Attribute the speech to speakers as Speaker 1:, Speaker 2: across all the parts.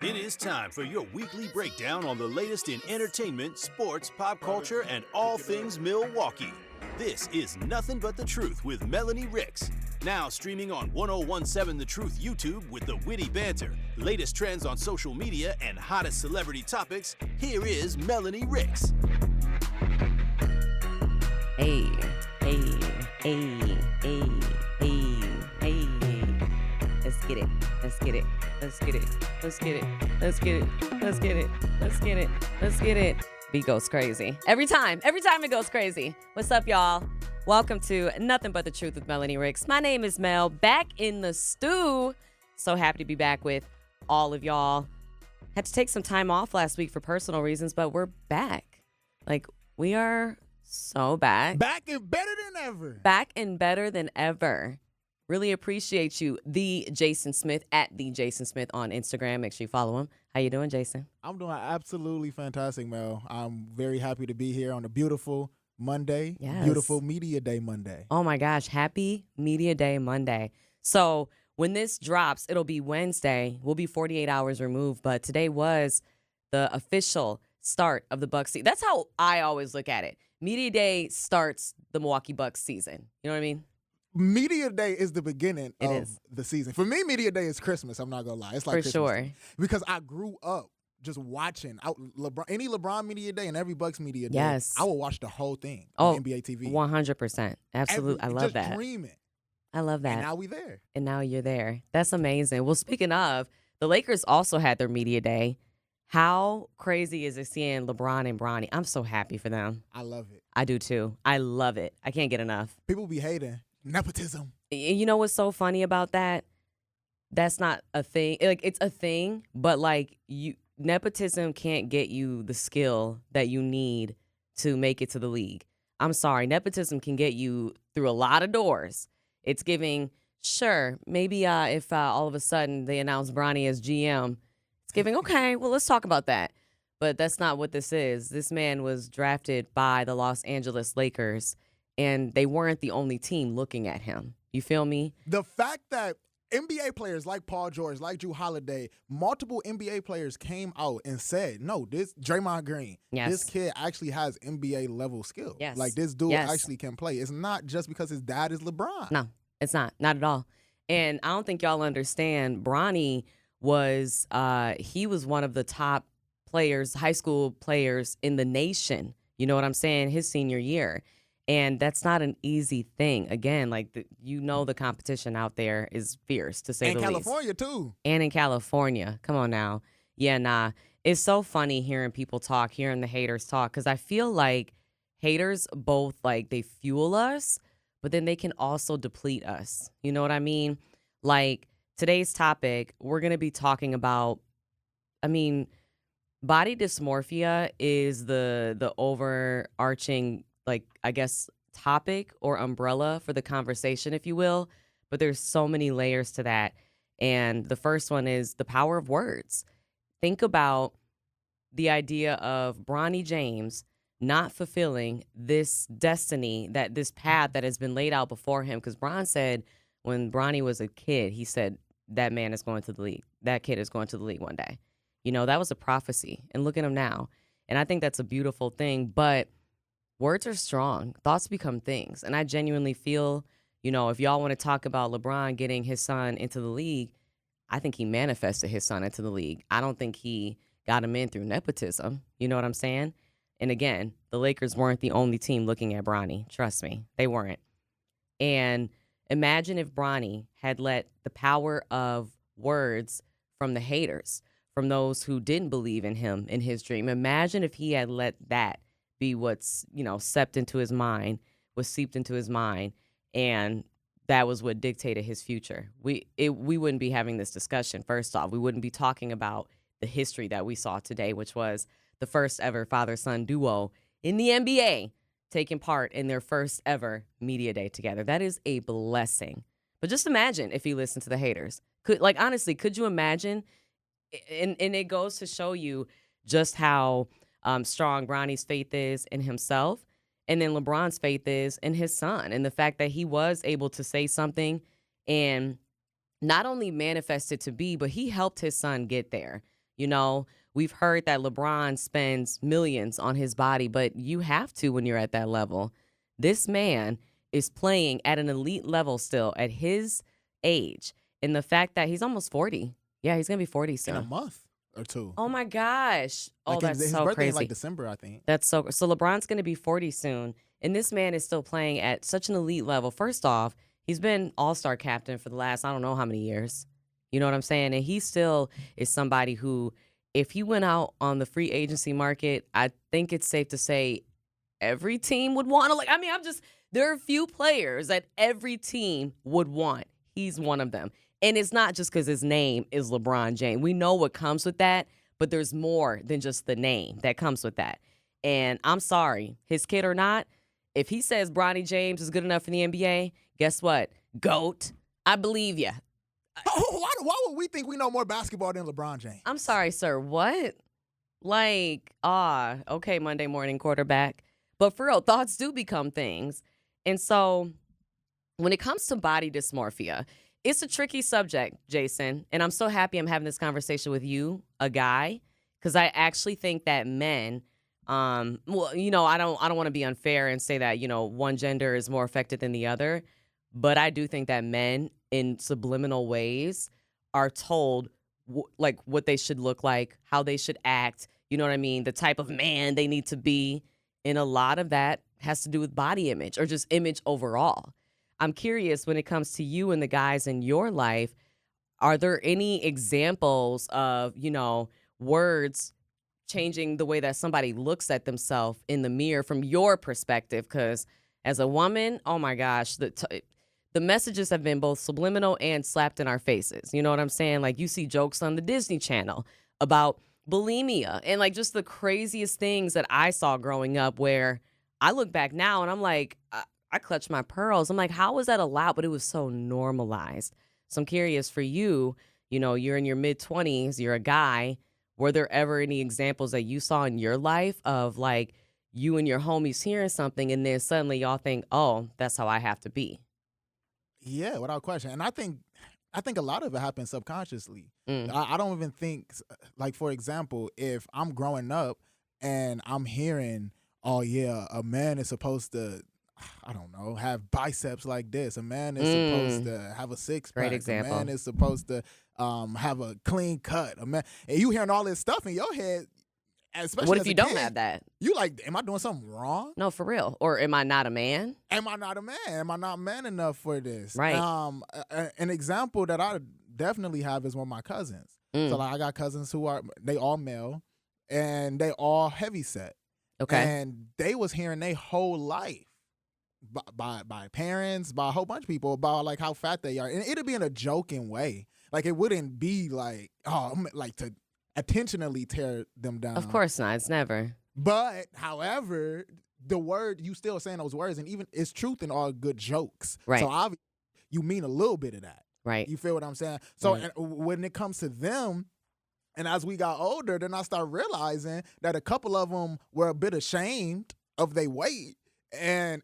Speaker 1: It is time for your weekly breakdown on the latest in entertainment, sports, pop culture, and all things Milwaukee. This is Nothing But the Truth with Melanie Ricks. Now streaming on 1017 The Truth YouTube with the witty banter, latest trends on social media, and hottest celebrity topics, here is Melanie Ricks.
Speaker 2: Hey, hey, hey, hey, hey, hey. Let's get it. Let's get it. Let's get it. Let's get it. Let's get it. Let's get it. Let's get it. Let's get it. Beat goes crazy. Every time it goes crazy. What's up, y'all? Welcome to Nothing But the Truth with Melanie Ricks. My name is Mel, back in the stew. So happy to be back with all of y'all. Had to take some time off last week for personal reasons, but we're back. Like, we are so back.
Speaker 3: Back and better than ever.
Speaker 2: Back and better than ever. Really appreciate you, the Jason Smith, at the Jason Smith on Instagram. Make sure you follow him. How you doing, Jason?
Speaker 3: I'm doing absolutely fantastic, Mel. I'm very happy to be here on a beautiful Monday.
Speaker 2: Yes.
Speaker 3: Beautiful Media Day Monday.
Speaker 2: Oh my gosh, happy Media Day Monday. So when this drops, it'll be Wednesday. We'll be 48 hours removed, but today was the official start of the Bucks season. That's how I always look at it. Media Day starts the Milwaukee Bucks season. You know what I mean?
Speaker 3: Media Day is the beginning
Speaker 2: It
Speaker 3: of
Speaker 2: is.
Speaker 3: the season. For me, Media Day is Christmas. I'm not going to lie. It's like
Speaker 2: For
Speaker 3: Christmas
Speaker 2: sure.
Speaker 3: Day. Because I grew up just watching any LeBron Media Day and every Bucks Media Day.
Speaker 2: Yes.
Speaker 3: I will watch the whole thing
Speaker 2: Oh,
Speaker 3: on NBA TV.
Speaker 2: 100%. Absolutely. I love
Speaker 3: just
Speaker 2: that.
Speaker 3: dreaming.
Speaker 2: I love that.
Speaker 3: And now we there.
Speaker 2: And now you're there. That's amazing. Well, speaking of, the Lakers also had their media day. How crazy is it seeing LeBron and Bronny? I'm so happy for them.
Speaker 3: I love it.
Speaker 2: I do too. I love it. I can't get enough.
Speaker 3: People be hating. Nepotism.
Speaker 2: You know what's so funny about that? That's not a thing. Like, it's a thing, but like, nepotism can't get you the skill that you need to make it to the league. I'm sorry. Nepotism can get you through a lot of doors. It's giving, sure, maybe if all of a sudden they announce Bronny as GM, it's giving, okay, well, let's talk about that. But that's not what this is. This man was drafted by the Los Angeles Lakers, and they weren't the only team looking at him. You feel me?
Speaker 3: The fact that NBA players like Paul George, like Drew Holiday, multiple NBA players came out and said, no, this Draymond Green,
Speaker 2: Yes.
Speaker 3: this kid actually has NBA level skill.
Speaker 2: Yes.
Speaker 3: Like this dude
Speaker 2: Yes.
Speaker 3: actually can play. It's not just because his dad is LeBron.
Speaker 2: No, it's not. Not at all. And I don't think y'all understand. Bronny was he was one of the top players, high school players in the nation. You know what I'm saying? His senior year. And that's not an easy thing. Again, like, the competition out there is fierce, to say
Speaker 3: And
Speaker 2: the least.
Speaker 3: California, too.
Speaker 2: And in California. Come on now. Yeah, nah. It's so funny hearing people talk, hearing the haters talk, because I feel like haters both, like, they fuel us, but then they can also deplete us. You know what I mean? Like, today's topic, we're going to be talking about, body dysmorphia is the overarching, like, I guess, topic or umbrella for the conversation, if you will. But there's so many layers to that. And the first one is the power of words. Think about the idea of Bronny James not fulfilling this destiny, that this path that has been laid out before him. Because Bron said when Bronny was a kid, he said, that man is going to the league. That kid is going to the league one day. You know, that was a prophecy. And look at him now. And I think that's a beautiful thing. But words are strong. Thoughts become things. And I genuinely feel, you know, if y'all want to talk about LeBron getting his son into the league, I think he manifested his son into the league. I don't think he got him in through nepotism. You know what I'm saying? And again, the Lakers weren't the only team looking at Bronny. Trust me, they weren't. And imagine if Bronny had let the power of words from the haters, from those who didn't believe in him, in his dream. Imagine if he had let that be what's, seeped into his mind, and that was what dictated his future. We wouldn't be having this discussion. First off, we wouldn't be talking about the history that we saw today, which was the first ever father-son duo in the NBA taking part in their first ever media day together. That is a blessing. But just imagine if he listened to the haters. Honestly, could you imagine? And it goes to show you just how strong Bronny's faith is in himself, and then LeBron's faith is in his son, and the fact that he was able to say something and not only manifest it to be, but he helped his son get there. You know, we've heard that LeBron spends millions on his body, but you have to when you're at that level. This man is playing at an elite level still at his age. And the fact that he's almost 40. Yeah, he's going to be 40
Speaker 3: in a
Speaker 2: soon.
Speaker 3: month or two.
Speaker 2: Oh my gosh. Oh, that's
Speaker 3: his
Speaker 2: so
Speaker 3: birthday
Speaker 2: crazy.
Speaker 3: is like December, I think.
Speaker 2: That's so LeBron's going to be 40 soon, and this man is still playing at such an elite level. First off, he's been all-star captain for the last I don't know how many years. You know what I'm saying? And he still is somebody who, if he went out on the free agency market, I think it's safe to say every team would want to there are a few players that every team would want. He's one of them. And it's not just because his name is LeBron James. We know what comes with that, but there's more than just the name that comes with that. And I'm sorry, his kid or not, if he says Bronny James is good enough for the NBA, guess what? GOAT. I believe you.
Speaker 3: Why would we think we know more basketball than LeBron James?
Speaker 2: I'm sorry, sir. What? Okay, Monday morning quarterback. But for real, thoughts do become things. And so when it comes to body dysmorphia, it's a tricky subject, Jason. And I'm so happy I'm having this conversation with you, a guy, because I actually think that men, I don't want to be unfair and say that, one gender is more affected than the other. But I do think that men in subliminal ways are told what they should look like, how they should act, you know what I mean? The type of man they need to be. And a lot of that has to do with body image or just image overall. I'm curious, when it comes to you and the guys in your life, are there any examples of, words changing the way that somebody looks at themselves in the mirror from your perspective? Because as a woman, oh my gosh, the messages have been both subliminal and slapped in our faces. You know what I'm saying? Like, you see jokes on the Disney Channel about bulimia and just the craziest things that I saw growing up, where I look back now and I'm like, I clutch my pearls. I'm like, how was that allowed? But it was so normalized. So I'm curious for you, you're in your mid-20s, you're a guy. Were there ever any examples that you saw in your life of you and your homies hearing something and then suddenly y'all think, oh, that's how I have to be?
Speaker 3: Yeah, without question. And I think a lot of it happens subconsciously. I don't even think, for example, if I'm growing up and I'm hearing, oh yeah, a man is supposed to, I don't know, have biceps like this. A man is supposed to have a six-pack.
Speaker 2: Great example.
Speaker 3: A man is supposed to have a clean cut. A man, and you hearing all this stuff in your head, especially
Speaker 2: what if
Speaker 3: as
Speaker 2: you
Speaker 3: a
Speaker 2: don't
Speaker 3: kid,
Speaker 2: have that?
Speaker 3: You am I doing something wrong?
Speaker 2: No, for real. Or am I not a man?
Speaker 3: Am I not a man? Am I not man enough for this?
Speaker 2: Right.
Speaker 3: An example that I definitely have is one of my cousins. So I got cousins they all male, and they all heavy set.
Speaker 2: Okay.
Speaker 3: And they was hearing their whole life by parents, by a whole bunch of people about how fat they are, and it'd be in a joking way. It wouldn't be to intentionally tear them down.
Speaker 2: Of course not. It's never.
Speaker 3: But however, the word, you still saying those words, and even it's truth in all good jokes.
Speaker 2: Right.
Speaker 3: So obviously you mean a little bit of that.
Speaker 2: Right.
Speaker 3: You feel what I'm saying? So
Speaker 2: Right.
Speaker 3: and when it comes to them, and as we got older, then I start realizing that a couple of them were a bit ashamed of their weight and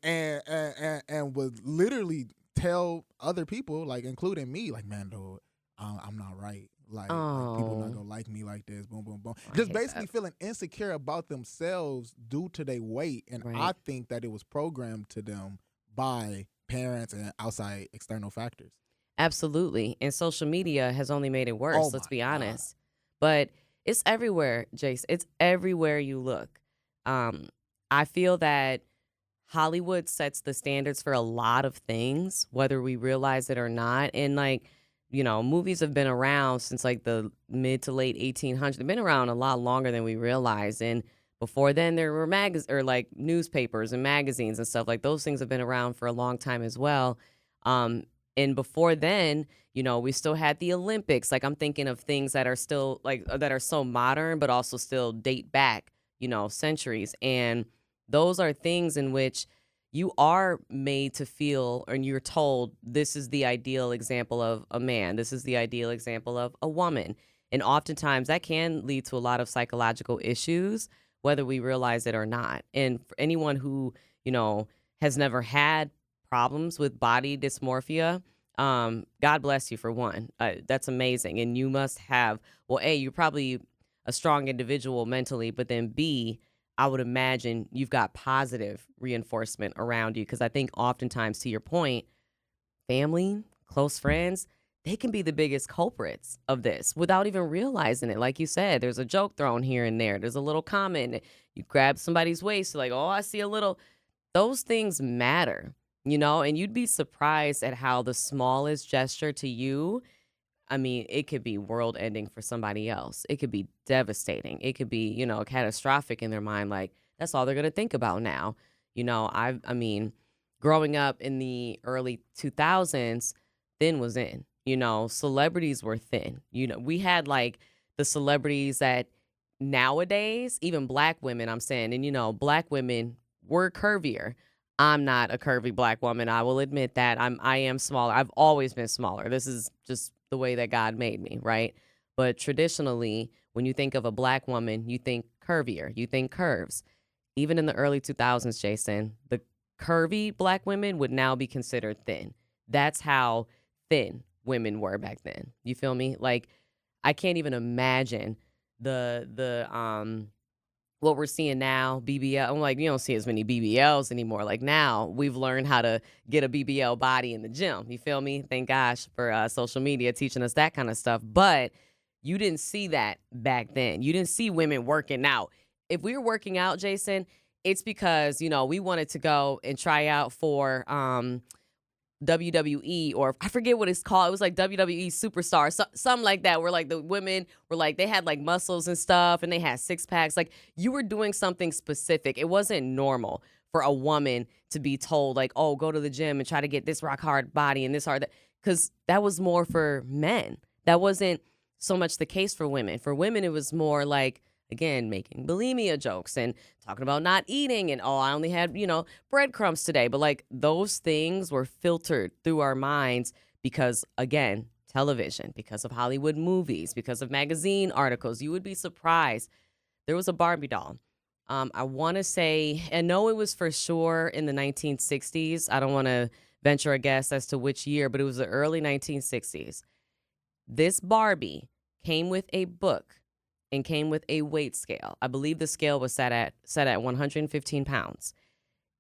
Speaker 3: would literally tell other people, including me, man, dude, I'm not right. People not gonna like me like this. Boom, boom, boom. Just basically feeling insecure about themselves due to their weight, and
Speaker 2: Right.
Speaker 3: I think that it was programmed to them by parents and outside external factors.
Speaker 2: Absolutely. And social media has only made it worse,
Speaker 3: Oh
Speaker 2: let's
Speaker 3: my
Speaker 2: be
Speaker 3: God.
Speaker 2: honest. But it's everywhere, Jace. It's everywhere you look. I feel that Hollywood sets the standards for a lot of things, whether we realize it or not. And movies have been around since the mid to late 1800s. They've been around a lot longer than we realize. And before then, there were newspapers and magazines and stuff. Those things have been around for a long time as well. And before then, we still had the Olympics. I'm thinking of things that are still that are so modern, but also still date back, centuries. And those are things in which you are made to feel, and you're told this is the ideal example of a man. This is the ideal example of a woman. And oftentimes that can lead to a lot of psychological issues, whether we realize it or not. And for anyone who, has never had problems with body dysmorphia, God bless you for one. That's amazing. And you must have, you're probably a strong individual mentally, but then B, I would imagine you've got positive reinforcement around you. Because I think oftentimes, to your point, family, close friends, they can be the biggest culprits of this without even realizing it. Like you said, there's a joke thrown here and there. There's a little comment. You grab somebody's waist, like, oh, I see a little. Those things matter, and you'd be surprised at how the smallest gesture to you, I mean, it could be world ending for somebody else. It could be devastating. It could be, catastrophic in their mind. Like, that's all they're going to think about now. I mean, growing up in the early 2000s, thin was in. Celebrities were thin. We had like the celebrities that nowadays, even black women, I'm saying, and black women were curvier. I'm not a curvy black woman. I will admit that. I am smaller. I've always been smaller. This is just the way that God made me, right? But traditionally, when you think of a black woman, you think curvier. You think curves. Even in the early 2000s, Jason, the curvy black women would now be considered thin. That's how thin women were back then. You feel me? Like, I can't even imagine the what we're seeing now, BBL. I'm like, you don't see as many BBLs anymore. Like, now we've learned how to get a BBL body in the gym. You feel me? Thank gosh for social media teaching us that kind of stuff. But you didn't see that back then. You didn't see women working out. If we were working out, Jason, it's because, we wanted to go and try out for WWE, or I forget what it's called. It was like WWE Superstar, something like that, where like the women were like, they had like muscles and stuff and they had six packs. Like, you were doing something specific. It wasn't normal for a woman to be told like, oh, go to the gym and try to get this rock hard body and this hard, because that was more for men. That wasn't so much the case for women. For women, it was more like, again, making bulimia jokes and talking about not eating and, oh, I only had, breadcrumbs today. But like, those things were filtered through our minds because, again, television, because of Hollywood movies, because of magazine articles. You would be surprised. There was a Barbie doll. I want to say, I know it was for sure in the 1960s. I don't want to venture a guess as to which year, but it was the early 1960s. This Barbie came with a book and came with a weight scale. I believe the scale was set at 115 pounds.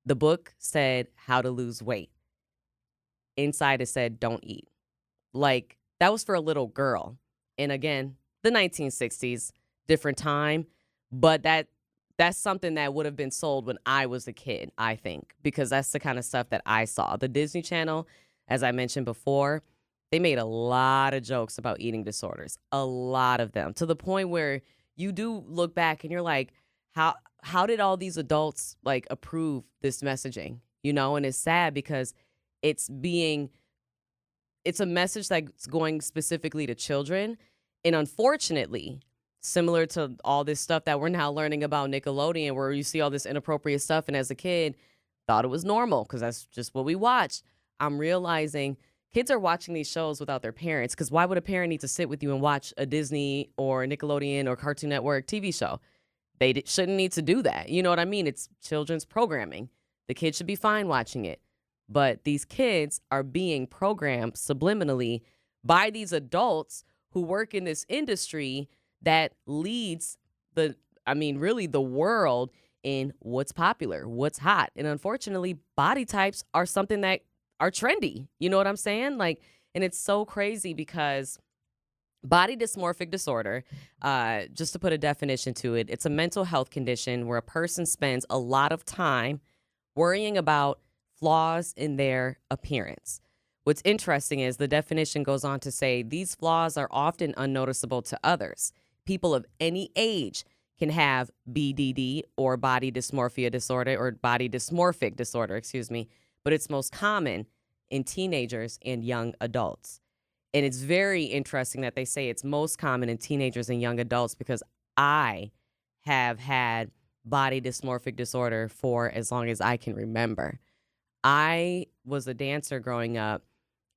Speaker 2: The book said how to lose weight. Inside it said don't eat. Like, that was for a little girl. And again, the 1960s, different time, but that's something that would have been sold when I was a kid, I think, because that's the kind of stuff that I saw. The Disney Channel, as I mentioned before, they made a lot of jokes about eating disorders, a lot of them, to the point where you do look back and you're like, how did all these adults like approve this messaging? And it's sad because it's a message that's going specifically to children. And unfortunately, similar to all this stuff that we're now learning about Nickelodeon, where you see all this inappropriate stuff, and as a kid, thought it was normal because that's just what we watched. I'm realizing kids are watching these shows without their parents, because why would a parent need to sit with you and watch a Disney or Nickelodeon or Cartoon Network TV show? They shouldn't need to do that. You know what I mean? It's children's programming. The kids should be fine watching it. But these kids are being programmed subliminally by these adults who work in this industry that leads really the world in what's popular, what's hot. And unfortunately, body types are something that are trendy. You know what I'm saying? Like, and it's so crazy because body dysmorphic disorder, just to put a definition to it, it's a mental health condition where a person spends a lot of time worrying about flaws in their appearance. What's interesting is the definition goes on to say these flaws are often unnoticeable to others. People of any age can have BDD, or body dysmorphia disorder, or body dysmorphic disorder, but it's most common in teenagers and young adults. And it's very interesting that they say it's most common in teenagers and young adults, because I have had body dysmorphic disorder for as long as I can remember. I was a dancer growing up,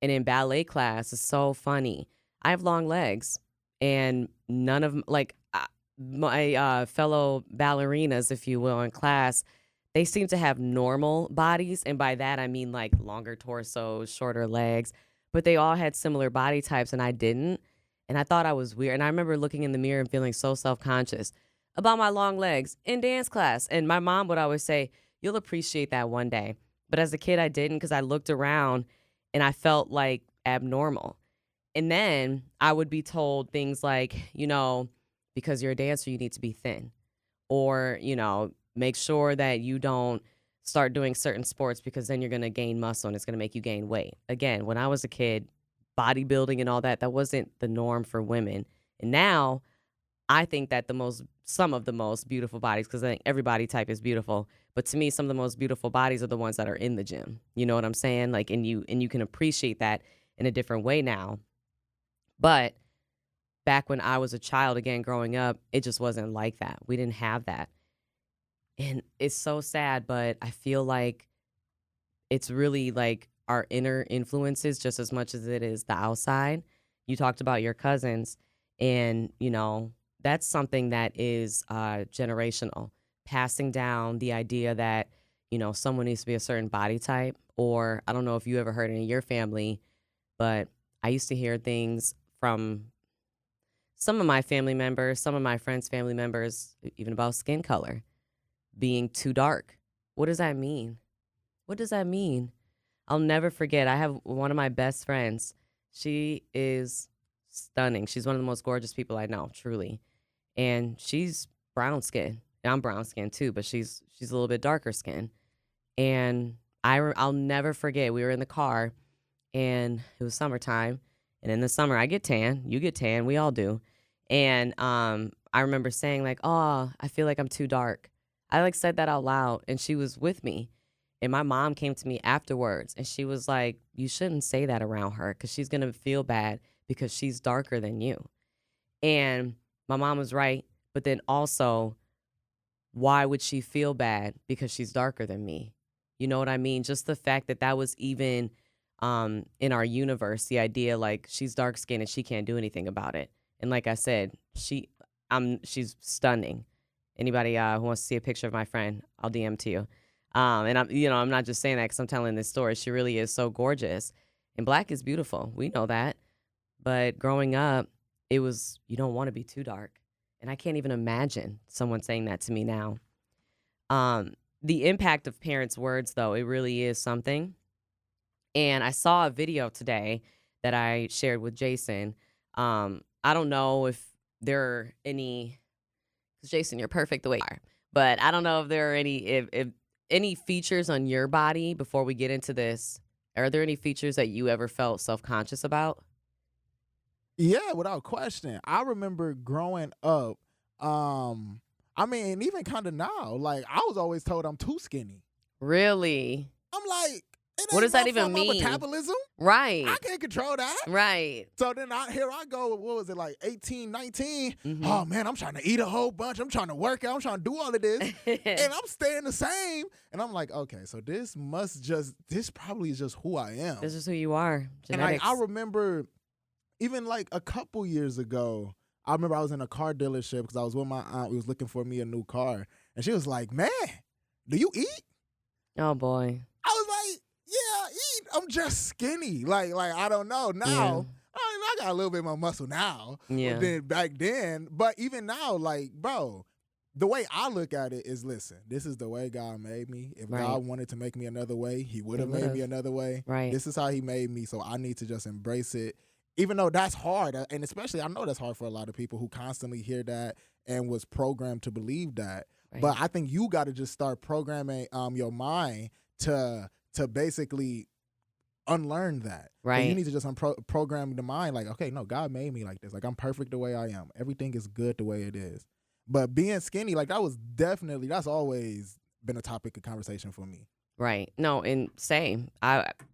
Speaker 2: and in ballet class, it's so funny. I have long legs, and none of my fellow ballerinas, if you will, in class, they seem to have normal bodies. And by that, I mean like longer torsos, shorter legs, but they all had similar body types and I didn't. And I thought I was weird. And I remember looking in the mirror and feeling so self-conscious about my long legs in dance class. And my mom would always say, you'll appreciate that one day. But as a kid, I didn't, because I looked around and I felt like abnormal. And then I would be told things like, because you're a dancer, you need to be thin. Or, make sure that you don't start doing certain sports, because then you're going to gain muscle and it's going to make you gain weight. Again, when I was a kid, bodybuilding and all that, that wasn't the norm for women. And now I think that some of the most beautiful bodies, because I think every body type is beautiful, but to me, some of the most beautiful bodies are the ones that are in the gym. You know what I'm saying? Like, and you can appreciate that in a different way now. But back when I was a child, again, growing up, it just wasn't like that. We didn't have that. And it's so sad, but I feel like it's really like our inner influences just as much as it is the outside. You talked about your cousins, and, that's something that is generational, passing down the idea that, someone needs to be a certain body type. Or I don't know if you ever heard it in your family, but I used to hear things from some of my family members, some of my friends' family members, even about skin color being too dark. What does that mean? What does that mean? I'll never forget. I have one of my best friends. She is stunning. She's one of the most gorgeous people I know, truly. And she's brown skin. And I'm brown skin too, but she's a little bit darker skin. And I'll never forget. We were in the car, and it was summertime. And in the summer, I get tan. You get tan. We all do. And I remember saying like, "Oh, I feel like I'm too dark." I like said that out loud, and she was with me. And my mom came to me afterwards, and she was like, "You shouldn't say that around her, because she's going to feel bad because she's darker than you." And my mom was right. But then also, why would she feel bad because she's darker than me? You know what I mean? Just the fact that that was even in our universe, the idea like she's dark skinned and she can't do anything about it. And like I said, she's stunning. Anybody who wants to see a picture of my friend, I'll DM to you. And I'm not just saying that because I'm telling this story. She really is so gorgeous, and black is beautiful. We know that. But growing up, it was, you don't want to be too dark. And I can't even imagine someone saying that to me now. The impact of parents' words, though, it really is something. And I saw a video today that I shared with Jason. I don't know if there are any, 'cause Jason, you're perfect the way you are. But I don't know if there are if any features on your body, before we get into this. Are there any features that you ever felt self-conscious about?
Speaker 3: Yeah, without question. I remember growing up, even kind of now, like I was always told I'm too skinny.
Speaker 2: Really?
Speaker 3: I'm like, it
Speaker 2: What
Speaker 3: ain't
Speaker 2: does that
Speaker 3: my
Speaker 2: even
Speaker 3: fault, my
Speaker 2: mean?
Speaker 3: metabolism.
Speaker 2: Right.
Speaker 3: I can't control that.
Speaker 2: Right.
Speaker 3: So then here I go, what was it, like 18, 19?
Speaker 2: Mhm.
Speaker 3: Oh man, I'm trying to eat a whole bunch. I'm trying to work out. I'm trying to do all of this. And I'm staying the same. And I'm like, okay, so this probably is just who I am.
Speaker 2: This is who you are.
Speaker 3: And
Speaker 2: Genetics.
Speaker 3: I remember even like a couple years ago, I remember I was in a car dealership because I was with my aunt. We was looking for me a new car. And she was like, "Man, do you eat?"
Speaker 2: Oh boy.
Speaker 3: I was like, "Yeah, I eat. I'm just skinny. Like I don't know. Now, I got a little bit more muscle now
Speaker 2: Yeah.
Speaker 3: than back then. But even now, like, bro, the way I look at it is, listen, this is the way God made me. If
Speaker 2: Right.
Speaker 3: God wanted to make me another way, he would have
Speaker 2: He
Speaker 3: made
Speaker 2: would've.
Speaker 3: me another way.
Speaker 2: Right.
Speaker 3: This is how he made me, so I need to just embrace it. Even though that's hard, and especially I know that's hard for a lot of people who constantly hear that and was programmed to believe that.
Speaker 2: Right.
Speaker 3: But I think you got to just start programming your mind to basically unlearn that. So
Speaker 2: Right.
Speaker 3: you need to just program the mind like, okay, no, God made me like this. Like I'm perfect the way I am. Everything is good the way it is. But being skinny, like that's always been a topic of conversation for me.
Speaker 2: Right. No, and same.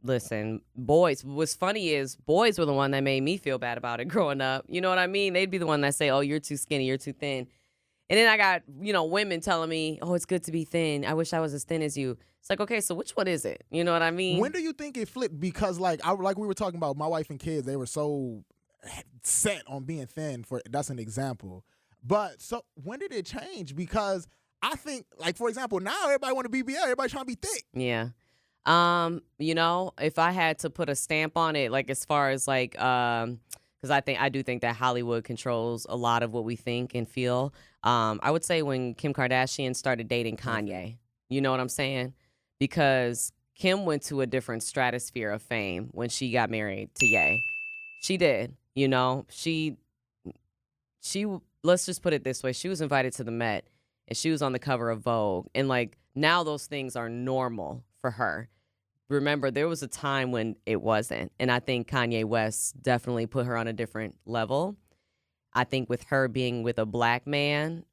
Speaker 2: Listen, boys, what's funny is boys were the one that made me feel bad about it growing up. You know what I mean? They'd be the one that say, "Oh, you're too skinny, you're too thin." And then I got, women telling me, "Oh, it's good to be thin. I wish I was as thin as you." It's like, okay, so which one is it? You know what I mean?
Speaker 3: When do you think it flipped? Because like we were talking about my wife and kids, they were so set on being thin. That's an example. But so when did it change? Because I think, like, for example, now everybody want to be BBL. Everybody trying to be thick.
Speaker 2: Yeah. If I had to put a stamp on it, like as far as like because I do think that Hollywood controls a lot of what we think and feel. I would say when Kim Kardashian started dating Kanye, you know what I'm saying? Because Kim went to a different stratosphere of fame when she got married to Ye. She did, you know. She let's just put it this way. She was invited to the Met and she was on the cover of Vogue. And like now those things are normal for her. Remember, there was a time when it wasn't. And I think Kanye West definitely put her on a different level. I think with her being with a black man,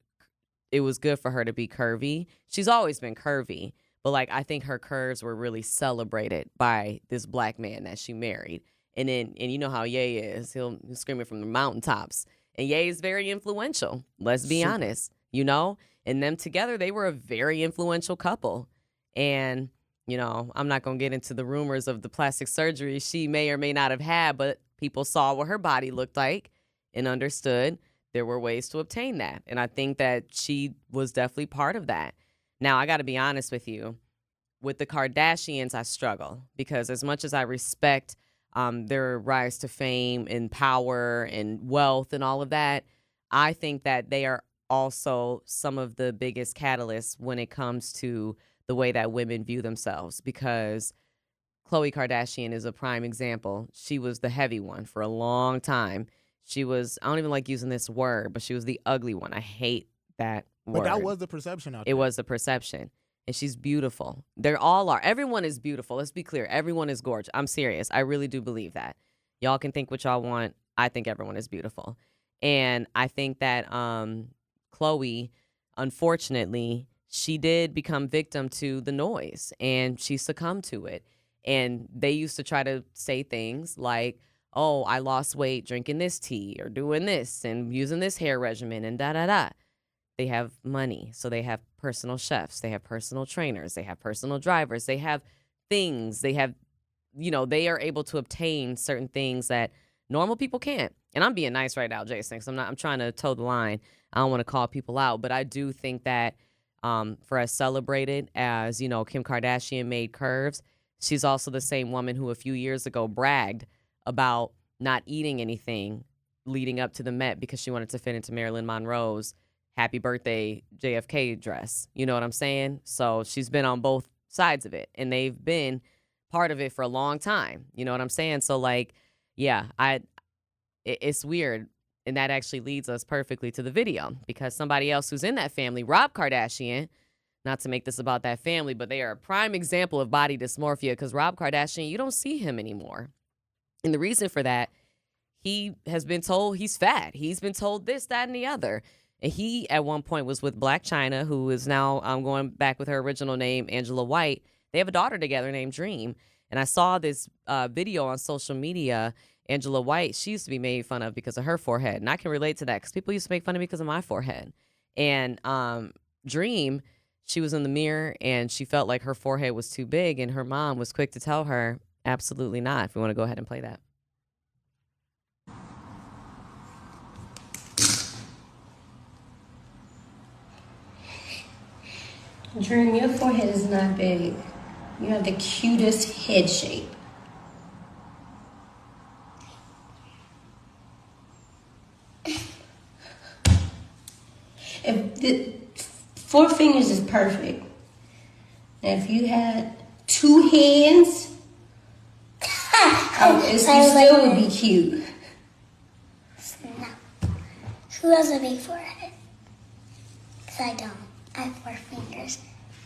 Speaker 2: it was good for her to be curvy. She's always been curvy, but like I think her curves were really celebrated by this black man that she married. And you know how Ye is. He'll scream it from the mountaintops. And Ye is very influential. Let's be honest, you know? And them together, they were a very influential couple. And, you know, I'm not going to get into the rumors of the plastic surgery she may or may not have had, but people saw what her body looked like and understood there were ways to obtain that. And I think that she was definitely part of that. Now, I got to be honest with you. With the Kardashians, I struggle because as much as I respect their rise to fame and power and wealth and all of that, I think that they are also some of the biggest catalysts when it comes to the way that women view themselves, because Khloe Kardashian is a prime example. She was the heavy one for a long time. She was, I don't even like using this word, but she was the ugly one. I hate that word.
Speaker 3: But that was the perception out there.
Speaker 2: It was the perception. And she's beautiful. They all are. Everyone is beautiful. Let's be clear. Everyone is gorgeous. I'm serious. I really do believe that. Y'all can think what y'all want. I think everyone is beautiful. And I think that Khloe, unfortunately, she did become victim to the noise and she succumbed to it. And they used to try to say things like, oh, I lost weight drinking this tea or doing this and using this hair regimen and da-da-da. They have money, so they have personal chefs, they have personal trainers, they have personal drivers, they have things, they have, you know, they are able to obtain certain things that normal people can't. And I'm being nice right now, Jason, because I'm trying to toe the line. I don't want to call people out, but I do think that for as celebrated as, you know, Kim Kardashian made curves, she's also the same woman who a few years ago bragged about not eating anything leading up to the Met because she wanted to fit into Marilyn Monroe's happy birthday JFK dress. You know what I'm saying? So she's been on both sides of it and they've been part of it for a long time. You know what I'm saying? So like, yeah, it's weird. And that actually leads us perfectly to the video because somebody else who's in that family, Rob Kardashian, not to make this about that family, but they are a prime example of body dysmorphia because Rob Kardashian, you don't see him anymore. And the reason for that, he has been told he's fat. He's been told this, that, and the other. And he, at one point, was with Blac Chyna, who is now going back with her original name, Angela White. They have a daughter together named Dream. And I saw this video on social media. Angela White, she used to be made fun of because of her forehead. And I can relate to that because people used to make fun of me because of my forehead. And Dream, she was in the mirror and she felt like her forehead was too big. And her mom was quick to tell her, absolutely not. If we want to go ahead and play that.
Speaker 4: Dream, your forehead is not big. You have the cutest head shape. If the 4 fingers is perfect. And if you had 2 hands, you still would be cute.
Speaker 5: No. Who has a big forehead? Because I don't. I have 4 fingers.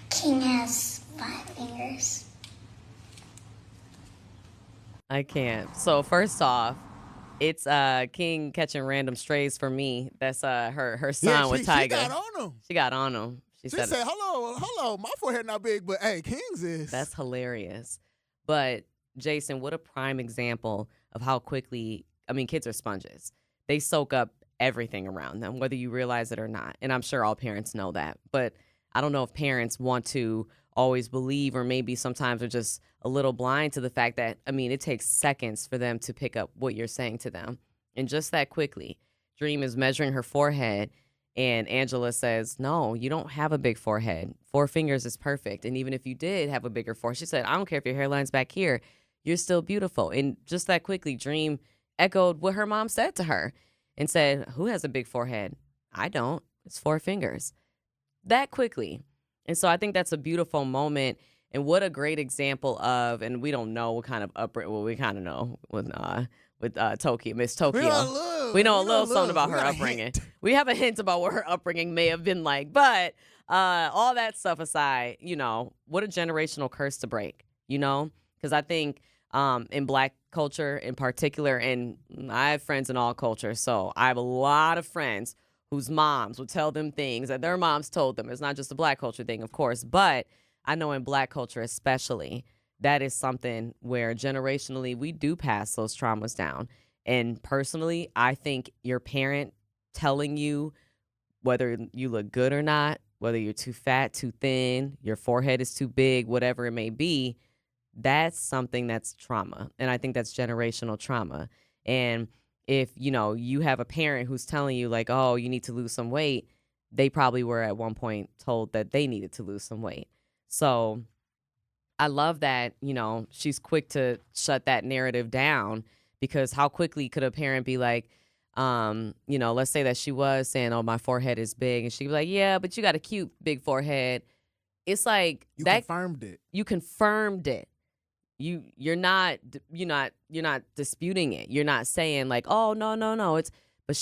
Speaker 5: King has 5 fingers.
Speaker 2: I can't. So first off, it's King catching random strays for me. That's her son with Tiger.
Speaker 3: She got on him.
Speaker 2: She got on him.
Speaker 3: She said, hello, my forehead not big, but hey, King's is.
Speaker 2: That's hilarious. But Jason, what a prime example of how quickly, I mean, kids are sponges. They soak up everything around them, whether you realize it or not. And I'm sure all parents know that. But I don't know if parents want to always believe, or maybe sometimes are just a little blind to the fact that, I mean, it takes seconds for them to pick up what you're saying to them. And just that quickly, Dream is measuring her forehead and Angela says, no, you don't have a big forehead. 4 fingers is perfect. And even if you did have a bigger forehead, she said, I don't care if your hairline's back here, you're still beautiful. And just that quickly, Dream echoed what her mom said to her and said, who has a big forehead? I don't. It's 4 fingers. That quickly. And so I think that's a beautiful moment. And what a great example of, and we don't know what kind of upbringing, well, we kind of know with Tokyo, Miss Tokyo. We know a little something about her upbringing. We have a hint about what her upbringing may have been like. But all that stuff aside, what a generational curse to break, Because I think in Black culture in particular, and I have friends in all cultures, so I have a lot of friends whose moms would tell them things that their moms told them. It's not just a Black culture thing, of course, but I know in Black culture especially, that is something where generationally we do pass those traumas down. And personally, I think your parent telling you whether you look good or not, whether you're too fat, too thin, your forehead is too big, whatever it may be, that's something that's trauma. And I think that's generational trauma. And if, you have a parent who's telling you like, oh, you need to lose some weight, they probably were at one point told that they needed to lose some weight. So I love that, she's quick to shut that narrative down, because how quickly could a parent be like, let's say that she was saying, oh, my forehead is big. And she'd be like, yeah, but you got a cute big forehead. It's like
Speaker 3: You
Speaker 2: that
Speaker 3: confirmed it.
Speaker 2: You confirmed it. You're not disputing it. You're not saying like, oh, no.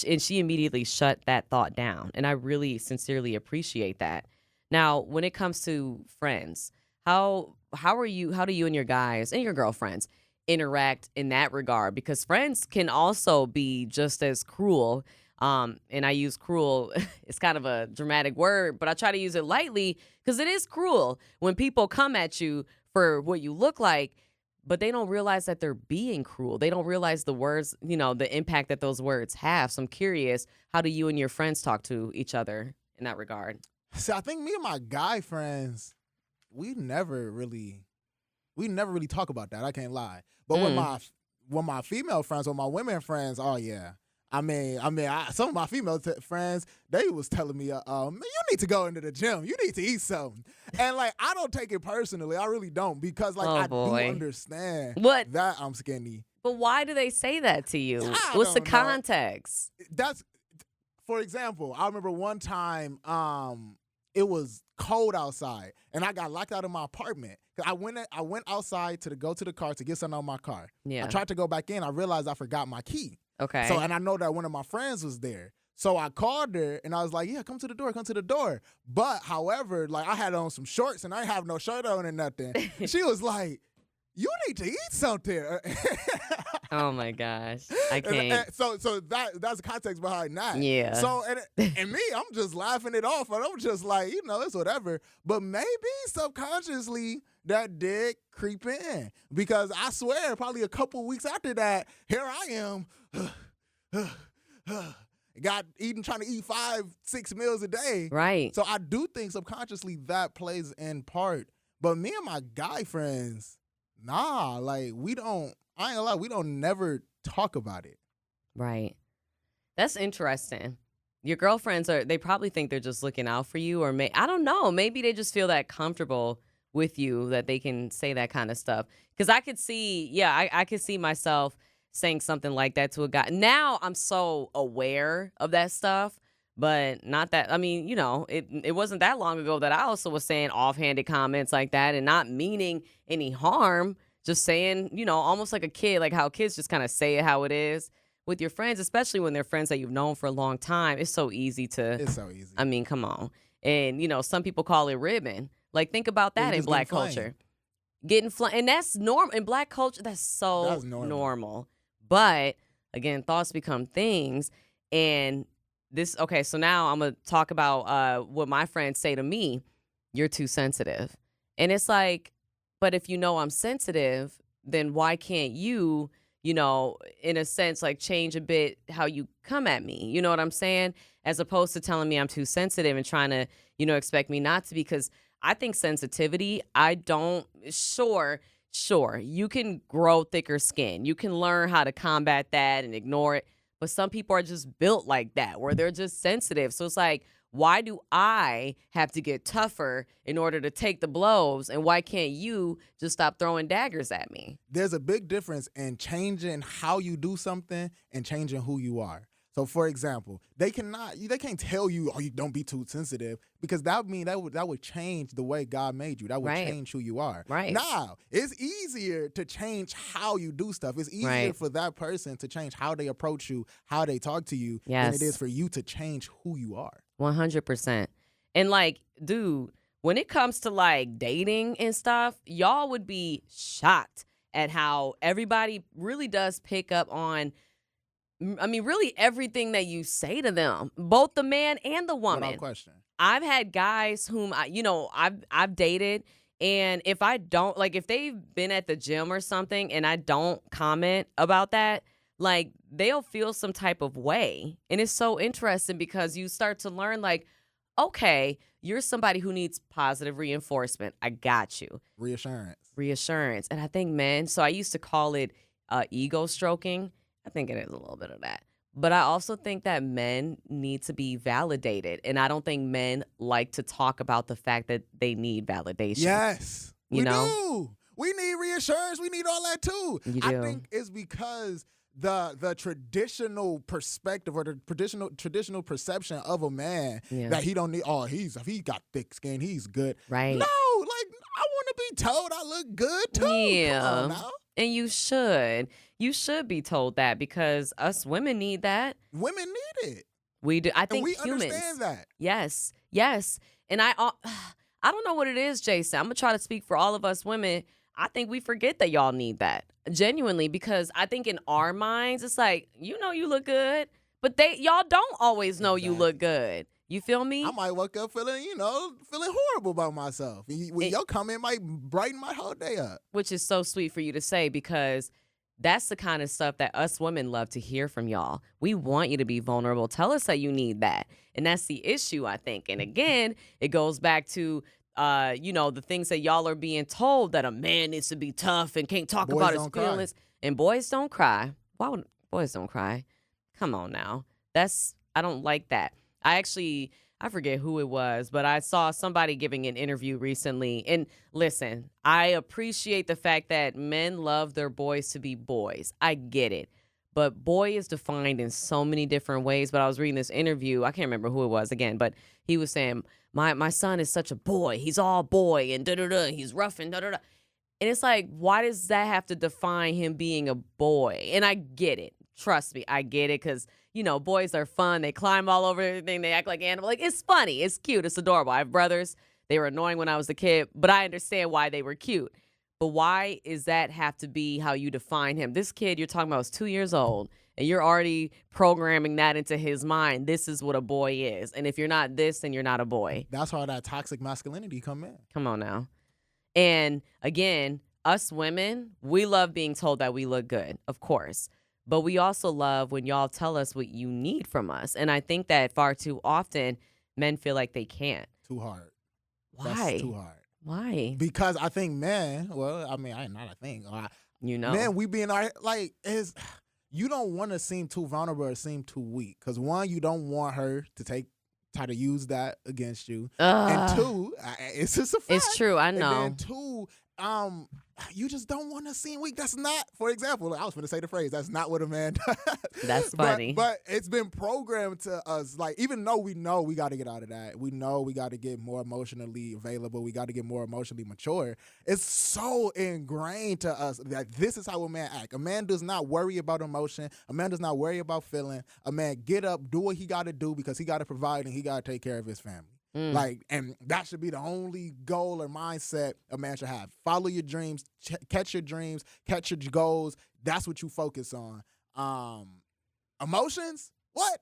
Speaker 2: And she immediately shut that thought down. And I really sincerely appreciate that. Now, when it comes to friends, how do you and your guys and your girlfriends interact in that regard? Because friends can also be just as cruel. And I use cruel, it's kind of a dramatic word, but I try to use it lightly because it is cruel when people come at you for what you look like, but they don't realize that they're being cruel. They don't realize the words, the impact that those words have. So I'm curious, how do you and your friends talk to each other in that regard?
Speaker 3: See, I think me and my guy friends, we never really talk about that. I can't lie. But with my female friends, with my women friends, oh yeah. Some of my female friends, they was telling me, man, you need to go into the gym. You need to eat something. And like, I don't take it personally. I really don't, because like, I do understand that I'm skinny.
Speaker 2: But why do they say that to you? What's the context?
Speaker 3: For example, I remember one time, it was cold outside, and I got locked out of my apartment. I went outside to go to the car to get something on my car.
Speaker 2: Yeah.
Speaker 3: I tried to go back in. I realized I forgot my key.
Speaker 2: Okay.
Speaker 3: So, and I know that one of my friends was there. So I called her, and I was like, yeah, come to the door. But, however, like, I had on some shorts, and I didn't have no shirt on or nothing. She was like, you need to eat something.
Speaker 2: Oh my gosh, I can't.
Speaker 3: So that's the context behind that.
Speaker 2: Yeah.
Speaker 3: So and me, I'm just laughing it off, and I'm just like, it's whatever. But maybe subconsciously that did creep in, because I swear, probably a couple weeks after that, here I am, trying to eat 5-6 meals a day.
Speaker 2: Right.
Speaker 3: So I do think subconsciously that plays in part. But me and my guy friends, nah, like I ain't gonna lie, we don't never talk about it.
Speaker 2: Right. That's interesting. Your girlfriends they probably think they're just looking out for you, or I don't know, maybe they just feel that comfortable with you that they can say that kind of stuff. Because I could see, I could see myself saying something like that to a guy. Now I'm so aware of that stuff, but not that, it wasn't that long ago that I also was saying offhanded comments like that and not meaning any harm, just saying, almost like a kid, like how kids just kind of say it how it is with your friends, especially when they're friends that you've known for a long time. It's so easy. Come on. And, some people call it ribbing. Like, think about that in Black culture. Getting and that's normal. In Black culture, that's normal. But, again, thoughts become things. And so now I'm going to talk about what my friends say to me. You're too sensitive. And it's like, but if I'm sensitive, then why can't you, in a sense, like change a bit how you come at me? You know what I'm saying? As opposed to telling me I'm too sensitive and trying to, expect me not to, because I think sensitivity, sure, you can grow thicker skin. You can learn how to combat that and ignore it. But some people are just built like that, where they're just sensitive. So it's like, why do I have to get tougher in order to take the blows? And why can't you just stop throwing daggers at me?
Speaker 3: There's a big difference in changing how you do something and changing who you are. So, for example, they can't tell you, oh, you don't be too sensitive, because that would mean that would change the way God made you. That would change who you are.
Speaker 2: Right.
Speaker 3: Now, it's easier to change how you do stuff. It's easier for that person to change how they approach you, how they talk to you, than it is for you to change who you are.
Speaker 2: 100%. And like, dude, when it comes to like dating and stuff, y'all would be shocked at how everybody really does pick up on, I mean, really everything that you say to them, both the man and the woman.
Speaker 3: Without question.
Speaker 2: I've had guys whom I've dated, and if I don't, like, if they've been at the gym or something and I don't comment about that, like, they'll feel some type of way. And it's so interesting because you start to learn, like, okay, you're somebody who needs positive reinforcement. I got you. Reassurance. And I think men, so I used to call it ego stroking. I think it is a little bit of that. But I also think that men need to be validated. And I don't think men like to talk about the fact that they need validation.
Speaker 3: Yes.
Speaker 2: You know?
Speaker 3: Do. We need reassurance. We need all that too.
Speaker 2: You do.
Speaker 3: I think it's because the traditional perspective or the traditional perception of a man that he don't need, if he got thick skin, he's good.
Speaker 2: Right.
Speaker 3: No, like, I want to be told I look good too.
Speaker 2: Yeah.
Speaker 3: Come on now.
Speaker 2: And you should. You should be told that because us women need that.
Speaker 3: Women need it.
Speaker 2: We do. I
Speaker 3: And
Speaker 2: think
Speaker 3: we
Speaker 2: humans.
Speaker 3: understand that.
Speaker 2: Yes. And I don't know what it is, Jason. I'm going to try to speak for all of us women. I think we forget that y'all need that. Genuinely, because I think in our minds, it's like, you look good, but y'all don't always know you look good. You feel me?
Speaker 3: I might wake up feeling horrible about myself. Your comment might brighten my whole day up.
Speaker 2: Which is so sweet for you to say because that's the kind of stuff that us women love to hear from y'all. We want you to be vulnerable. Tell us that you need that. And that's the issue, I think. And again, it goes back to, the things that y'all are being told that a man needs to be tough and can't talk about his feelings. And boys don't cry. Why would boys don't cry? Come on now. I don't like that. I forget who it was, but I saw somebody giving an interview recently. And listen, I appreciate the fact that men love their boys to be boys. I get it. But boy is defined in so many different ways. But I was reading this interview. I can't remember who it was again, but he was saying, my son is such a boy. He's all boy and da-da-da. He's rough and da-da-da. And it's like, why does that have to define him being a boy? And I get it. Trust me, I get it because, boys are fun. They climb all over everything. They act like animals. Like, it's funny. It's cute. It's adorable. I have brothers. They were annoying when I was a kid, but I understand why they were cute. But why is that have to be how you define him? This kid you're talking about is 2 years old, and you're already programming that into his mind. This is what a boy is. And if you're not this, then you're not a boy.
Speaker 3: That's how that toxic masculinity come in.
Speaker 2: Come on now. And again, us women, we love being told that we look good, of course. But we also love when y'all tell us what you need from us. And I think that far too often, men feel like they can't.
Speaker 3: Too hard.
Speaker 2: Why?
Speaker 3: That's too hard.
Speaker 2: Why?
Speaker 3: Because I think men, man, we being you don't want to seem too vulnerable or seem too weak. Because one, you don't want her to try to use that against you. And two, it's just a fact.
Speaker 2: It's true, I know.
Speaker 3: And then two, you just don't want to seem weak. That's not, for example, I was going to say the phrase, that's not what a man does.
Speaker 2: That's funny.
Speaker 3: But it's been programmed to us, like, even though we know we got to get out of that, we know we got to get more emotionally available, we got to get more emotionally mature, it's so ingrained to us that this is how a man act. A man does not worry about emotion. A man does not worry about feeling. A man get up, do what he got to do because he got to provide and he got to take care of his family. And that should be the only goal or mindset a man should have. Follow your dreams, catch your goals. That's what you focus on. Emotions? What?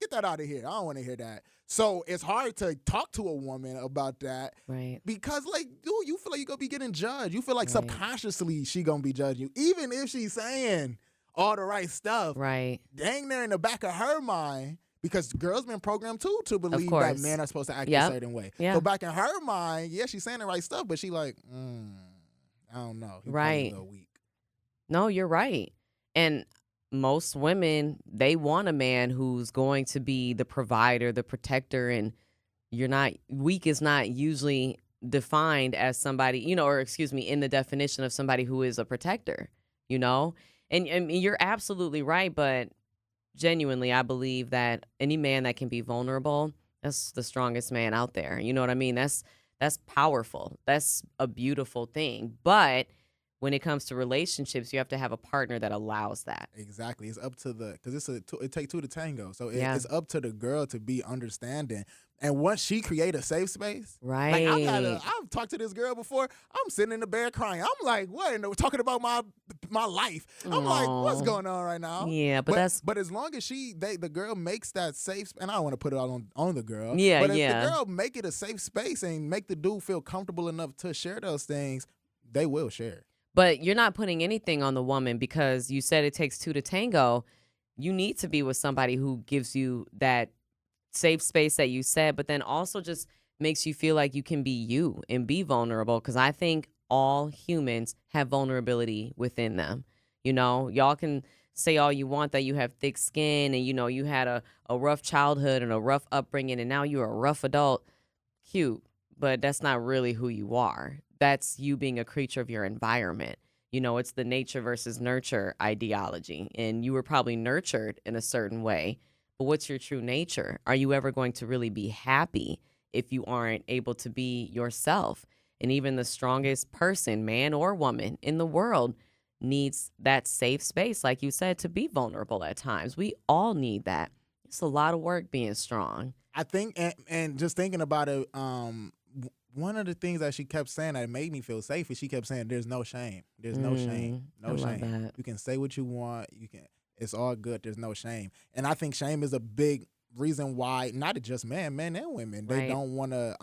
Speaker 3: Get that out of here. I don't want to hear that. So it's hard to talk to a woman about that.
Speaker 2: Right.
Speaker 3: Because, like, dude, you feel like you're going to be getting judged. You feel like subconsciously she going to be judging you. Even if she's saying all the right stuff.
Speaker 2: Right.
Speaker 3: Dang there in the back of her mind. Because girls been programmed, too, to believe that men are supposed to act a certain way.
Speaker 2: Yeah.
Speaker 3: So back in her mind, she's saying the right stuff, but she like, I don't know. He
Speaker 2: right.
Speaker 3: A little weak.
Speaker 2: No, you're right. And most women, they want a man who's going to be the provider, the protector, and weak is not usually defined as somebody, or excuse me, in the definition of somebody who is a protector, you know? And you're absolutely right, but genuinely, I believe that any man that can be vulnerable, that's the strongest man out there. You know what I mean? That's powerful. That's a beautiful thing. But when it comes to relationships, you have to have a partner that allows that.
Speaker 3: Exactly. It's up to because it takes two to tango. So
Speaker 2: Yeah.
Speaker 3: it's up to the girl to be understanding. And once she create a safe space,
Speaker 2: Right.
Speaker 3: like I've talked to this girl before. I'm sitting in the bed crying. I'm like, what? And we're talking about my life. I'm like, what's
Speaker 2: Aw.
Speaker 3: going on right now?
Speaker 2: Yeah, but that's
Speaker 3: but as long as the girl makes that safe, and I don't want to put it all on the girl.
Speaker 2: Yeah,
Speaker 3: but if
Speaker 2: yeah.
Speaker 3: the girl make it a safe space and make the dude feel comfortable enough to share those things, they will share.
Speaker 2: But you're not putting anything on the woman because you said it takes two to tango. You need to be with somebody who gives you that safe space that you said, but then also just makes you feel like you can be you and be vulnerable. Because I think all humans have vulnerability within them. Y'all can say all you want that you have thick skin and, you had a rough childhood and a rough upbringing and now you're a rough adult. Cute, but that's not really who you are. That's you being a creature of your environment. It's the nature versus nurture ideology. And you were probably nurtured in a certain way. But what's your true nature? Are you ever going to really be happy if you aren't able to be yourself? And even the strongest person, man or woman in the world, needs that safe space, like you said, to be vulnerable at times. We all need that. It's a lot of work being strong.
Speaker 3: I think, and just thinking about it, one of the things that she kept saying that made me feel safe is she kept saying, "There's no shame. There's no shame. No
Speaker 2: I love
Speaker 3: shame.
Speaker 2: that.
Speaker 3: You can say what you want. You can. It's all good. There's no shame." And I think shame is a big reason why not just men and women, they
Speaker 2: Right.
Speaker 3: don't want to.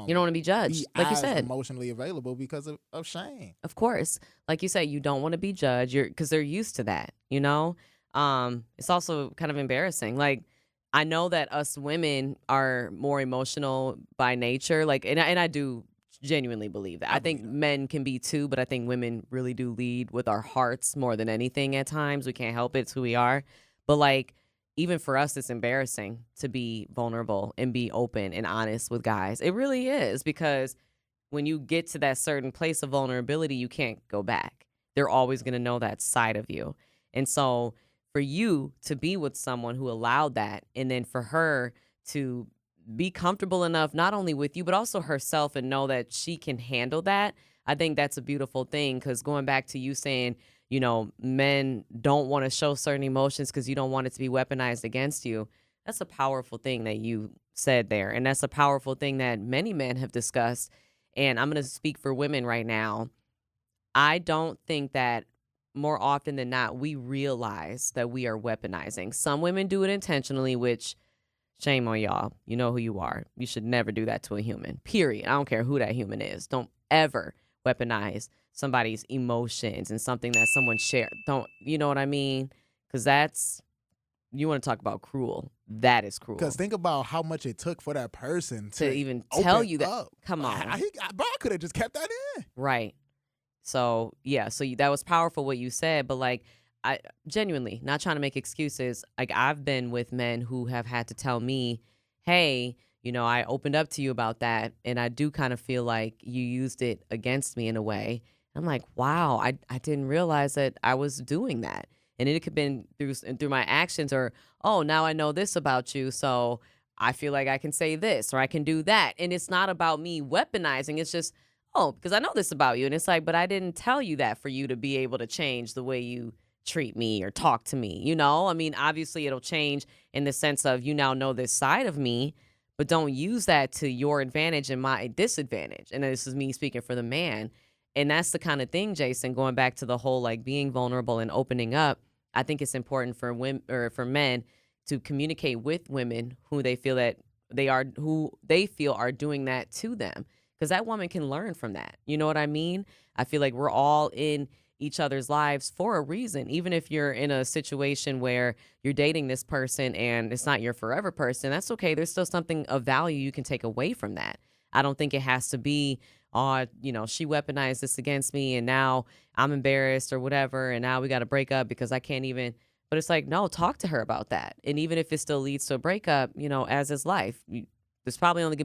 Speaker 2: You don't want to be judged,
Speaker 3: be
Speaker 2: like you
Speaker 3: as
Speaker 2: said.
Speaker 3: emotionally available because of shame.
Speaker 2: Of course. Like you said, you don't want to be judged because they're used to that, It's also kind of embarrassing. Like, I know that us women are more emotional by nature, like, and I do genuinely believe that. I think
Speaker 3: believe that.
Speaker 2: men can be too, but I think women really do lead with our hearts more than anything at times. We can't help it. It's who we are. But like, even for us, it's embarrassing to be vulnerable and be open and honest with guys. It really is, because when you get to that certain place of vulnerability, you can't go back. They're always going to know that side of you. And so for you to be with someone who allowed that, and then for her to be comfortable enough, not only with you, but also herself, and know that she can handle that, I think that's a beautiful thing. Because going back to you saying, men don't want to show certain emotions because you don't want it to be weaponized against you. That's a powerful thing that you said there. And that's a powerful thing that many men have discussed. And I'm going to speak for women right now. I don't think that more often than not, we realize that we are weaponizing. Some women do it intentionally, which shame on y'all. You know who you are. You should never do that to a human, period. I don't care who that human is. Don't ever weaponize somebody's emotions and something that someone shared. Don't, you know what I mean? Because you want to talk about cruel. That is cruel.
Speaker 3: Because think about how much it took for that person
Speaker 2: to even tell you that.
Speaker 3: up.
Speaker 2: Come on.
Speaker 3: I could have just kept that in.
Speaker 2: Right. So, yeah. So that was powerful what you said. But like, I genuinely, not trying to make excuses, like I've been with men who have had to tell me, hey, I opened up to you about that, and I do kind of feel like you used it against me in a way. I'm like, wow, I didn't realize that I was doing that. And it could have been through my actions, or, oh, now I know this about you, so I feel like I can say this or I can do that. And it's not about me weaponizing. It's just, oh, because I know this about you. And it's like, but I didn't tell you that for you to be able to change the way you treat me or talk to me. I mean, obviously it'll change in the sense of you now know this side of me, but don't use that to your advantage and my disadvantage. And this is me speaking for the man. And that's the kind of thing, Jason, going back to the whole like being vulnerable and opening up. I think it's important for women or for men to communicate with women who they feel are doing that to them, because that woman can learn from that. You know what I mean? I feel like we're all in each other's lives for a reason. Even if you're in a situation where you're dating this person and it's not your forever person, that's okay. There's still something of value you can take away from that. I don't think it has to be, she weaponized this against me and now I'm embarrassed or whatever, and now we got to break up because I can't even. But it's like, no, talk to her about that. And even if it still leads to a breakup, as is life, there's probably only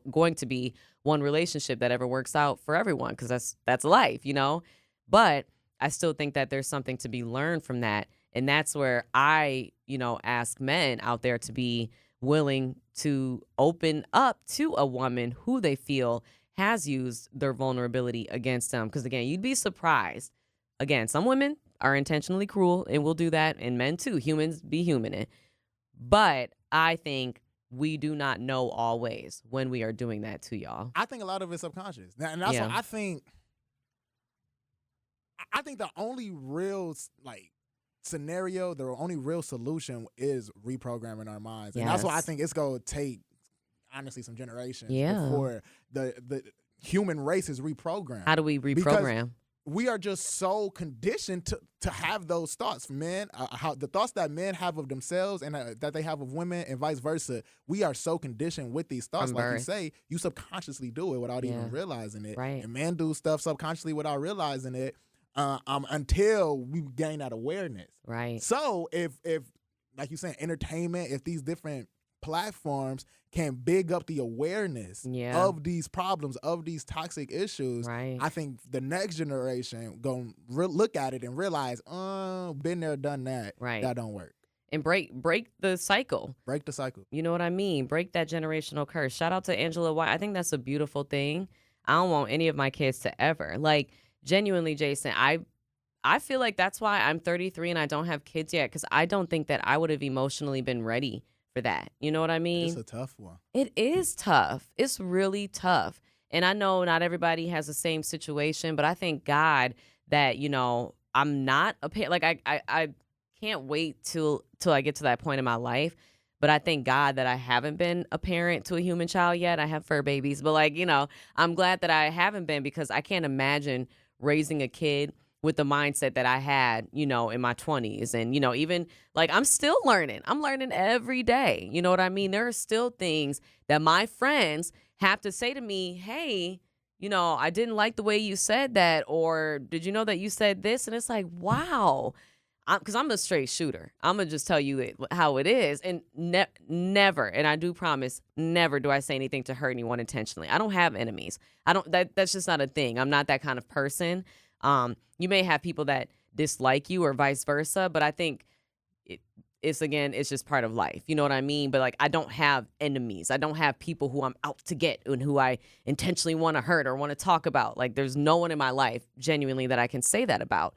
Speaker 2: going to be one relationship that ever works out for everyone, because that's life, you know. But I still think that there's something to be learned from that, and that's where I, ask men out there to be willing to open up to a woman who they feel has used their vulnerability against them. Because again, you'd be surprised. Again, some women are intentionally cruel and will do that, and men too. Humans be humaning. But I think we do not know always when we are doing that to y'all.
Speaker 3: I think a lot of it's subconscious. And that's why I think the only real scenario, the only real solution is reprogramming our minds. And that's why I think it's going to take, honestly, some generations before the human race is reprogrammed.
Speaker 2: How do we reprogram?
Speaker 3: Because we are just so conditioned to have those thoughts. Men, the thoughts that men have of themselves and that they have of women and vice versa. We are so conditioned with these thoughts. Like you say, you subconsciously do it without even realizing it.
Speaker 2: Right.
Speaker 3: And men do stuff subconsciously without realizing it until we gain that awareness.
Speaker 2: Right.
Speaker 3: So if like you saying, entertainment, if these different platforms can big up the awareness of these problems, of these toxic issues, I think the next generation gonna look at it and realize, been there, done that.
Speaker 2: Right.
Speaker 3: That don't work.
Speaker 2: And break the cycle.
Speaker 3: Break the cycle.
Speaker 2: You know what I mean? Break that generational curse. Shout out to Angela White. I think that's a beautiful thing. I don't want any of my kids to ever. Like, genuinely, Jason, I feel like that's why I'm 33 and I don't have kids yet, because I don't think that I would have emotionally been ready for that. You know what I mean?
Speaker 3: It's a tough one.
Speaker 2: It is tough. It's really tough. And I know not everybody has the same situation, but I thank God that, I'm not a parent. Like, I can't wait till I get to that point in my life. But I thank God that I haven't been a parent to a human child yet. I have fur babies. But, I'm glad that I haven't been, because I can't imagine raising a kid with the mindset that I had, in my 20s. And, even I'm still learning. I'm learning every day. You know what I mean? There are still things that my friends have to say to me, hey, I didn't like the way you said that, or did you know that you said this? And it's like, wow. Because I'm a straight shooter. I'm going to just tell you how it is. And never, and I do promise, never do I say anything to hurt anyone intentionally. I don't have enemies. That's just not a thing. I'm not that kind of person. You may have people that dislike you or vice versa, but I think it's just part of life. You know what I mean? But I don't have enemies. I don't have people who I'm out to get and who I intentionally want to hurt or want to talk about. There's no one in my life genuinely that I can say that about.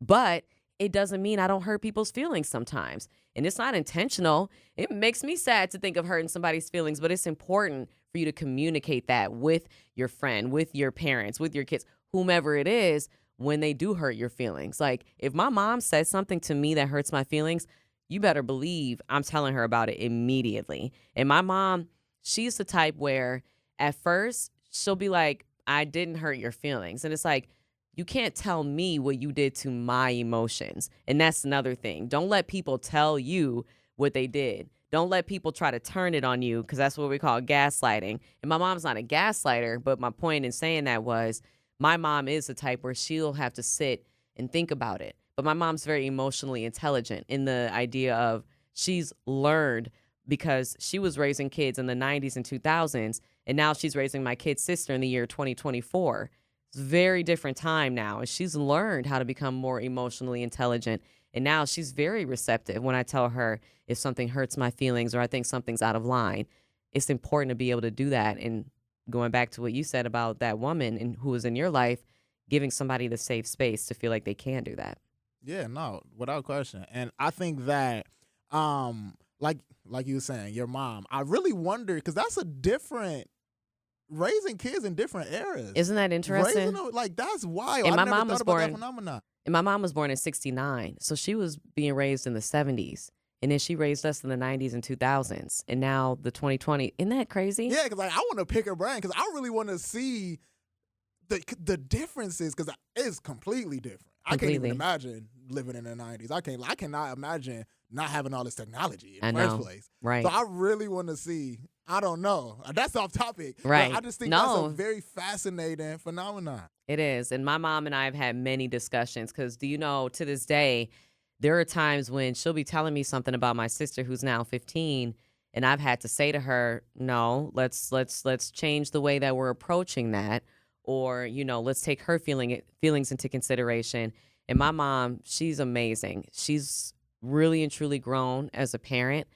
Speaker 2: But it doesn't mean I don't hurt people's feelings sometimes. And it's not intentional. It makes me sad to think of hurting somebody's feelings, but it's important for you to communicate that with your friend, with your parents, with your kids, whomever it is, when they do hurt your feelings. If my mom says something to me that hurts my feelings, you better believe I'm telling her about it immediately. And my mom, she's the type where at first she'll be like, I didn't hurt your feelings. And it's like, you can't tell me what you did to my emotions. And that's another thing. Don't let people tell you what they did. Don't let people try to turn it on you, because that's what we call gaslighting. And my mom's not a gaslighter, but my point in saying that was my mom is the type where she'll have to sit and think about it. But my mom's very emotionally intelligent in the idea of she's learned, because she was raising kids in the 90s and 2000s, and now she's raising my kid's sister in the year 2024. It's a very different time now. And she's learned how to become more emotionally intelligent. And now she's very receptive when I tell her if something hurts my feelings or I think something's out of line. It's important to be able to do that. And going back to what you said about that woman and who was in your life, giving somebody the safe space to feel like they can do that.
Speaker 3: Yeah, no, without question. And I think that, like you were saying, your mom, I really wonder, because that's a different, raising kids in different eras.
Speaker 2: Isn't that interesting?
Speaker 3: Raising them, that's wild.
Speaker 2: And
Speaker 3: I
Speaker 2: my
Speaker 3: never
Speaker 2: mom
Speaker 3: thought
Speaker 2: was
Speaker 3: about that
Speaker 2: born,
Speaker 3: phenomenon.
Speaker 2: and my mom was born in 1969. So she was being raised in the 70s. And then she raised us in the 90s and 2000s. And now the 2020. Isn't that crazy?
Speaker 3: Yeah, because I want to pick her brain, because I really want to see the differences, because it's completely different. I can't even imagine living in the 90s. I cannot imagine not having all this technology in the first place.
Speaker 2: Right.
Speaker 3: So I really want to see. I don't know. That's off topic.
Speaker 2: Right.
Speaker 3: But I just think that's a very fascinating phenomenon.
Speaker 2: It is. And my mom and I have had many discussions, because do you know, to this day, there are times when she'll be telling me something about my sister who's now 15, And I've had to say to her, no, let's change the way that we're approaching that, or let's take her feelings into consideration. And my mom, she's amazing. She's really and truly grown as a parent.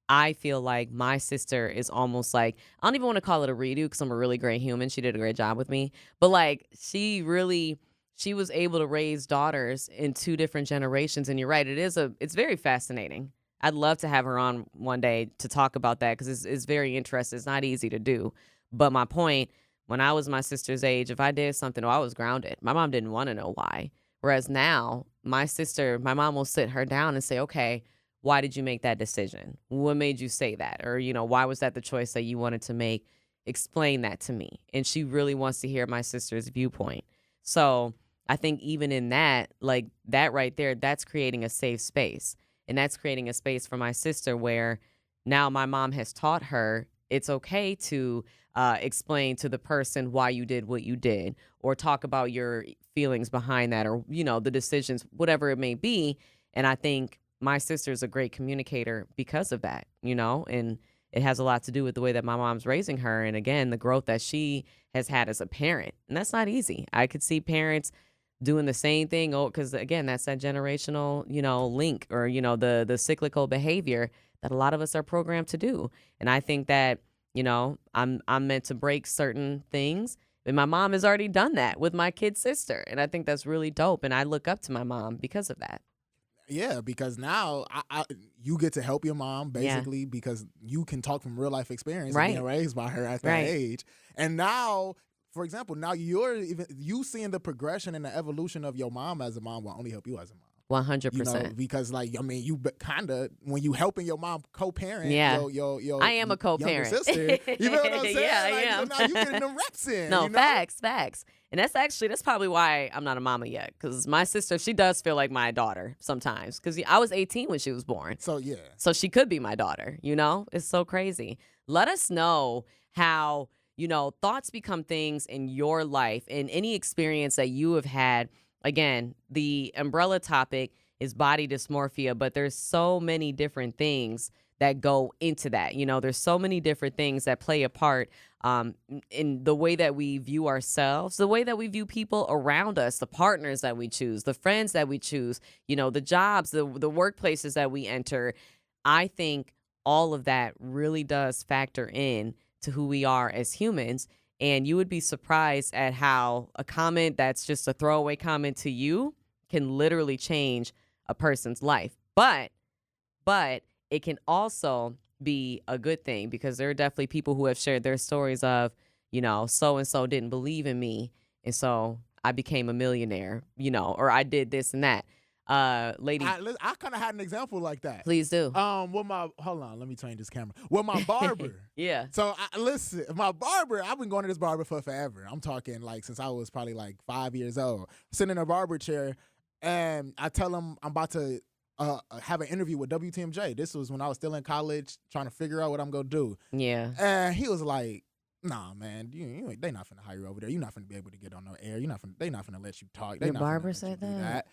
Speaker 2: I feel like my sister is almost like, I don't even want to call it a redo because I'm a really great human. She did a great job with me. But like she was able to raise daughters in 2 different generations. And you're right, it's very fascinating. I'd love to have her on one day to talk about that because it's very interesting. It's not easy to do. But my point, when I was my sister's age, if I did something, I was grounded. My mom didn't want to know why. Whereas now, my mom will sit her down and say, okay, why did you make that decision? What made you say that? Or, why was that the choice that you wanted to make? Explain that to me. And she really wants to hear my sister's viewpoint. So I think even in that, like that right there, that's creating a safe space. And that's creating a space for my sister where now my mom has taught her it's okay to explain to the person why you did what you did, or talk about your feelings behind that, or, the decisions, whatever it may be. And I think my sister is a great communicator because of that, and it has a lot to do with the way that my mom's raising her. And again, the growth that she has had as a parent. And that's not easy. I could see parents doing the same thing. Oh, because again, that's that generational, link, or, the cyclical behavior that a lot of us are programmed to do. And I think that, I'm meant to break certain things. And my mom has already done that with my kid sister. And I think that's really dope. And I look up to my mom because of that.
Speaker 3: Yeah, because now you get to help your mom basically because you can talk from real life experience
Speaker 2: Right.
Speaker 3: of being raised by her at that
Speaker 2: Right.
Speaker 3: age. And now, for example, now you seeing the progression and the evolution of your mom as a mom will only help you as a mom.
Speaker 2: 100%.
Speaker 3: Because you kind of, when you helping your mom co-parent,
Speaker 2: Yeah.
Speaker 3: your
Speaker 2: I am a co-parent.
Speaker 3: younger sister, you know what I'm saying?
Speaker 2: Yeah, I
Speaker 3: like,
Speaker 2: am.
Speaker 3: So now you getting them reps in.
Speaker 2: No,
Speaker 3: you know?
Speaker 2: facts. And that's probably why I'm not a mama yet. Because my sister, she does feel like my daughter sometimes. Because I was 18 when she was born.
Speaker 3: So, yeah.
Speaker 2: So she could be my daughter, It's so crazy. Let us know how, thoughts become things in your life and any experience that you have had. Again, the umbrella topic is body dysmorphia, but there's so many different things that go into that. There's so many different things that play a part in the way that we view ourselves, the way that we view people around us, the partners that we choose, the friends that we choose, the jobs, the workplaces that we enter. I think all of that really does factor in to who we are as humans. And you would be surprised at how a comment that's just a throwaway comment to you can literally change a person's life. But it can also be a good thing because there are definitely people who have shared their stories of, so-and-so didn't believe in me. And so I became a millionaire, or I did this and that. Lady,
Speaker 3: I kind of had an example like that.
Speaker 2: Please do.
Speaker 3: Hold on, let me change this camera. Well, my barber.
Speaker 2: Yeah.
Speaker 3: So listen, my barber, I've been going to this barber for forever. I'm talking like since I was probably like 5 years old. Sitting in a barber chair, and I tell him I'm about to have an interview with WTMJ. This was when I was still in college, trying to figure out what I'm gonna do.
Speaker 2: Yeah.
Speaker 3: And he was like, "Nah, man, they not finna hire you over there. You're not finna be able to get on no air. They not finna let you talk. They
Speaker 2: Your
Speaker 3: not
Speaker 2: barber
Speaker 3: finna let
Speaker 2: said
Speaker 3: you do
Speaker 2: that?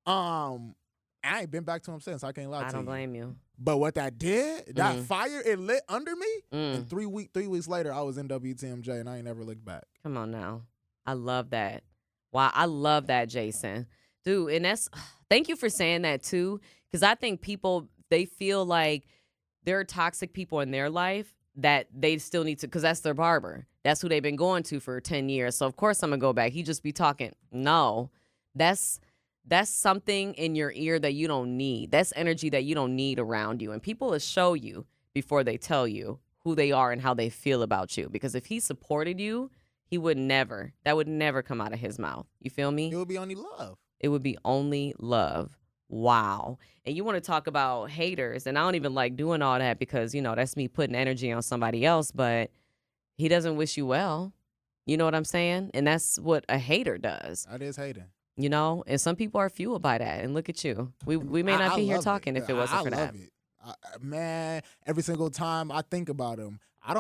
Speaker 3: I ain't been back to him since. I can't lie to you.
Speaker 2: I don't blame you.
Speaker 3: But what that did, that fire, it lit under me.
Speaker 2: Mm.
Speaker 3: And 3 weeks later, I was in WTMJ, and I ain't never looked back.
Speaker 2: Come on now. I love that. Wow, I love that, Jason. Dude, and thank you for saying that too, because I think people, they feel like there are toxic people in their life that they still need to, because that's their barber. That's who they've been going to for 10 years. So of course I'm going to go back. He just be talking. No, that's something in your ear that you don't need. That's energy that you don't need around you. And people will show you before they tell you who they are and how they feel about you. Because if he supported you, that would never come out of his mouth. You feel me?
Speaker 3: It would be only love.
Speaker 2: It would be only love. Wow. And you want to talk about haters, and I don't even like doing all that because, that's me putting energy on somebody else, but he doesn't wish you well. You know what I'm saying? And that's what a hater does.
Speaker 3: That is hating.
Speaker 2: And some people are fueled by that. And look at you. We may not be here talking if it wasn't for that.
Speaker 3: I love it. Man, every single time I think about him, I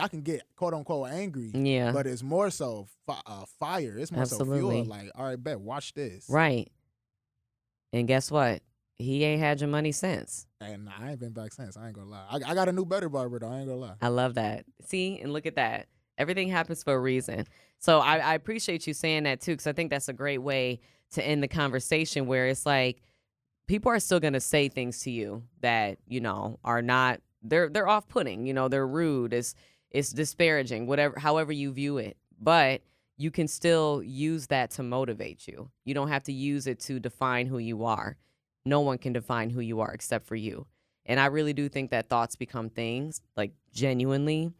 Speaker 3: can get quote unquote angry.
Speaker 2: Yeah.
Speaker 3: But it's more so fire. It's more
Speaker 2: Absolutely.
Speaker 3: so fuel. Like, all right, bet, watch this.
Speaker 2: Right. And guess what? he ain't had your money since.
Speaker 3: And I ain't been back since. I ain't gonna lie. I got a new better barber though. I ain't gonna lie.
Speaker 2: I love that. See, and look at that. Everything happens for a reason. So I appreciate you saying that too, because I think that's a great way to end the conversation where it's like people are still gonna say things to you that, are not they're off-putting, they're rude, it's disparaging, whatever, however you view it. But you can still use that to motivate you. You don't have to use it to define who you are. No one can define who you are except for you. And I really do think that thoughts become things, like genuinely.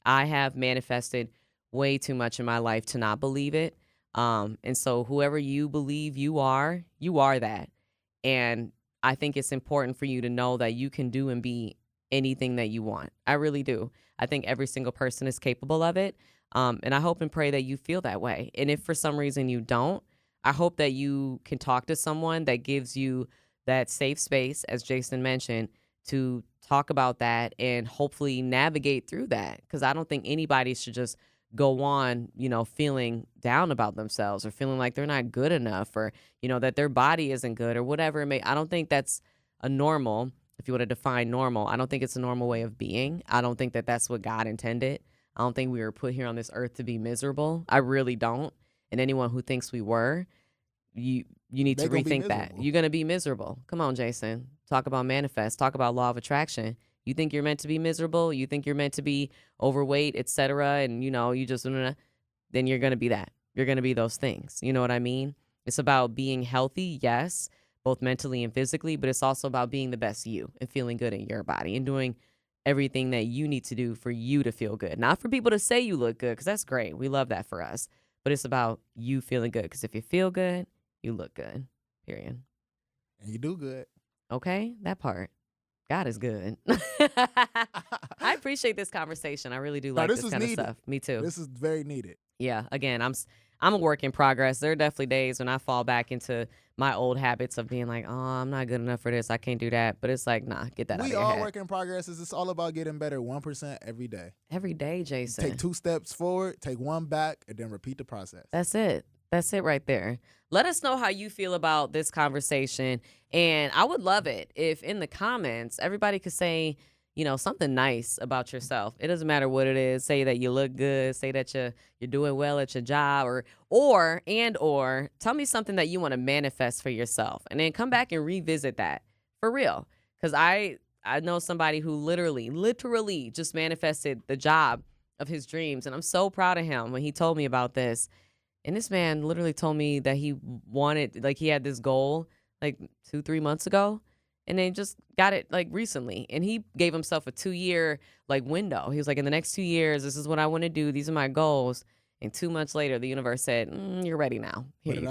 Speaker 2: I have manifested way too much in my life to not believe it. And so whoever you believe you are that. And I think it's important for you to know that you can do and be anything that you want. I really do. I think every single person is capable of it. And I hope and pray that you feel that way. And if for some reason you don't, I hope that you can talk to someone that gives you that safe space, as Jason mentioned, to talk about that and hopefully navigate through that. Because I don't think anybody should just go on, feeling down about themselves or feeling like they're not good enough or, that their body isn't good or whatever it may. I don't think that's a normal, if you want to define normal, I don't think it's a normal way of being. I don't think that that's what God intended. I don't think we were put here on this earth to be miserable. I really don't. And anyone who thinks we were, you need to rethink that. You're going to be miserable. Come on, Jason. Talk about manifest. Talk about law of attraction. You think you're meant to be miserable? You think you're meant to be overweight, etc. And, you just, then you're going to be that. You're going to be those things. You know what I mean? It's about being healthy, yes, both mentally and physically, but it's also about being the best you and feeling good in your body and doing everything that you need to do for you to feel good. Not for people to say you look good, because that's great. We love that for us. But it's about you feeling good, because if you feel good, you look good, period.
Speaker 3: And you do good.
Speaker 2: Okay, that part. God is good. I appreciate this conversation. I really do like this kind of stuff. Me too.
Speaker 3: This is very needed.
Speaker 2: Yeah, again, I'm a work in progress. There are definitely days when I fall back into my old habits of being like, oh, I'm not good enough for this. I can't do that. But it's like, nah, get that out of your head.
Speaker 3: We all work in progress. It's all about getting better 1% every day.
Speaker 2: Every day, Jason.
Speaker 3: Take 2 steps forward, take 1 back, and then repeat the process.
Speaker 2: That's it. That's it right there. Let us know how you feel about this conversation. And I would love it if in the comments, everybody could say, something nice about yourself. It doesn't matter what it is. Say that you look good. Say that you're doing well at your job, or tell me something that you want to manifest for yourself, and then come back and revisit that for real. Because I know somebody who literally just manifested the job of his dreams, and I'm so proud of him when he told me about this. And this man literally told me that he wanted, like, he had this goal like 2-3 months ago. And then just got it like recently. And he gave himself a 2-year like window. He was like, in the next 2 years, this is what I want to do. These are my goals. And 2 months later, the universe said, you're ready now. Here you go.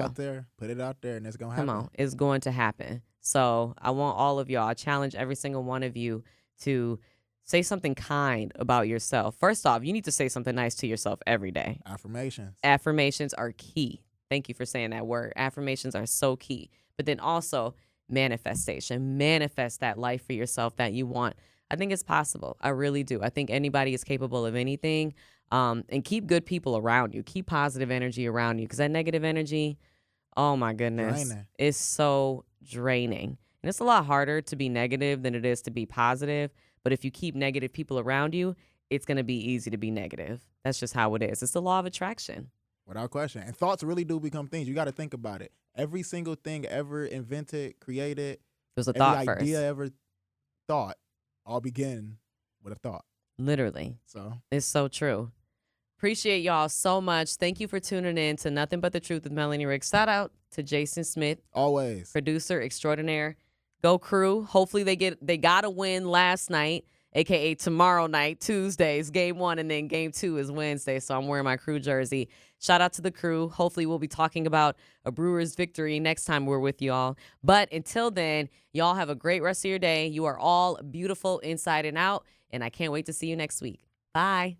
Speaker 3: Put it out there, and it's going to happen.
Speaker 2: Come on. It's going to happen. So I want all of y'all, I challenge every single one of you to say something kind about yourself. First off, you need to say something nice to yourself every day.
Speaker 3: Affirmations.
Speaker 2: Affirmations are key. Thank you for saying that word. Affirmations are so key. But then also, manifestation. Manifest that life for yourself that you want. I think it's possible. I really do. I think anybody is capable of anything. And keep good people around you. Keep positive energy around you, because that negative energy, oh my goodness, is so draining. And it's a lot harder to be negative than it is to be positive. But if you keep negative people around you, it's going to be easy to be negative. That's just how it is. It's the law of attraction.
Speaker 3: Without question. And thoughts really do become things. You got to think about it. Every single thing ever invented, created,
Speaker 2: there's a thought
Speaker 3: every
Speaker 2: first.
Speaker 3: idea ever thought, all begin with a thought.
Speaker 2: Literally.
Speaker 3: So
Speaker 2: it's so true. Appreciate y'all so much. Thank you for tuning in to Nothing But the Truth with Melanie Ricks. Shout out to Jason Smith.
Speaker 3: Always.
Speaker 2: Producer extraordinaire. Go Crew. Hopefully they got a win last night, a.k.a. tomorrow night, Tuesday's Game 1, and then Game 2 is Wednesday, so I'm wearing my Crew jersey. Shout out to the Crew. Hopefully we'll be talking about a Brewers victory next time we're with y'all. But until then, y'all have a great rest of your day. You are all beautiful inside and out, and I can't wait to see you next week. Bye.